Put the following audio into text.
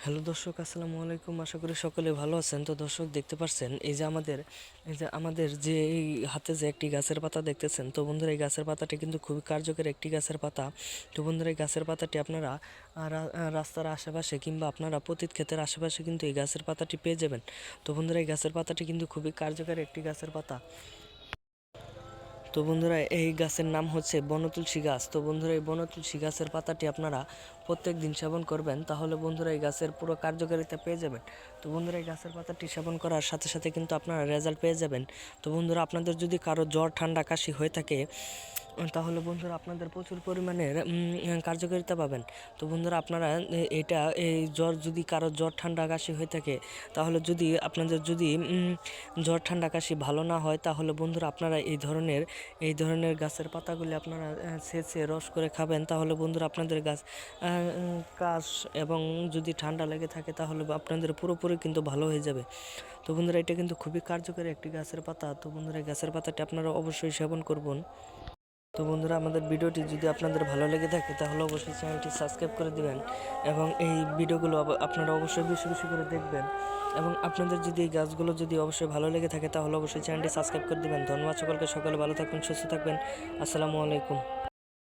Hello দর্শক, আসসালামু আলাইকুম। আশা করি সকলে ভালো আছেন। তো দর্শক, দেখতে পাচ্ছেন এই যে আমাদের এই হাতে যে একটি গাছের পাতা দেখতেছেন, তো বন্ধুরা এই গাছের পাতাটি কিন্তু খুবই কার্যকর একটি গাছের পাতা। তো বন্ধুরা এই গাছের পাতাটি আপনারা রাস্তার আশেপাশে কিংবা আপনারা পতিত ক্ষেতের আশেপাশে কিন্তু এই গাছের পাতাটি পেয়ে যাবেন। তো বন্ধুরা এই গাছের পাতাটি কিন্তু খুবই কার্যকর একটি গাছের পাতা। তো বন্ধুরা এই গাছের নাম হচ্ছে বনতুলসী গাছ। তো বন্ধুরা এই বনতুলসী গাছের পাতাটি আপনারা প্রত্যেক দিন সেবন করবেন, তাহলে বন্ধুরা এই গাছের পুরো কার্যকারিতা পেয়ে যাবেন। তো বন্ধুরা এই গাছের পাতাটি সেবন করার সাথে সাথে কিন্তু আপনারা রেজাল্ট পেয়ে যাবেন। তো বন্ধুরা আপনাদের যদি কারো জ্বর ঠান্ডা কাশি হয়ে থাকে, তাহলে বন্ধুরা আপনাদের প্রচুর পরিমাণের কার্যকারিতা পাবেন। তো বন্ধুরা আপনারা এই জ্বর, যদি কারো জ্বর ঠান্ডা কাশি হয়ে থাকে, তাহলে যদি আপনাদের যদি জ্বর ঠান্ডা কাশি ভালো না হয়, তাহলে বন্ধুরা আপনারা এই ধরনের গাছের পাতাগুলি আপনারা ছেঁচে রস করে খাবেন, তাহলে বন্ধুরা আপনাদের কাশ এবং যদি ঠান্ডা লেগে থাকে তাহলে আপনাদের পুরোপুরি কিন্তু ভালো হয়ে যাবে। তো বন্ধুরা এটা কিন্তু খুবই কার্যকরী একটি গাছের পাতা। তো বন্ধুরা এই গাছের পাতাটি আপনারা অবশ্যই সেবন করবেন। তো বন্ধুরা আমাদের ভিডিওটি যদি আপনাদের ভালো লেগে থাকে, তাহলে অবশ্যই চ্যানেলটি সাবস্ক্রাইব করে দিবেন এবং এই ভিডিওগুলো আপনারা অবশ্যই বেশি বেশি করে দেখবেন। এবং আপনাদের যদি এই গাছগুলো যদি অবশ্যই ভালো লেগে থাকে, তাহলে অবশ্যই চ্যানেলটি সাবস্ক্রাইব করে দিবেন। ধন্যবাদ সকলকে, সকলে ভালো থাকবেন, সুস্থ থাকবেন। আসসালামু আলাইকুম।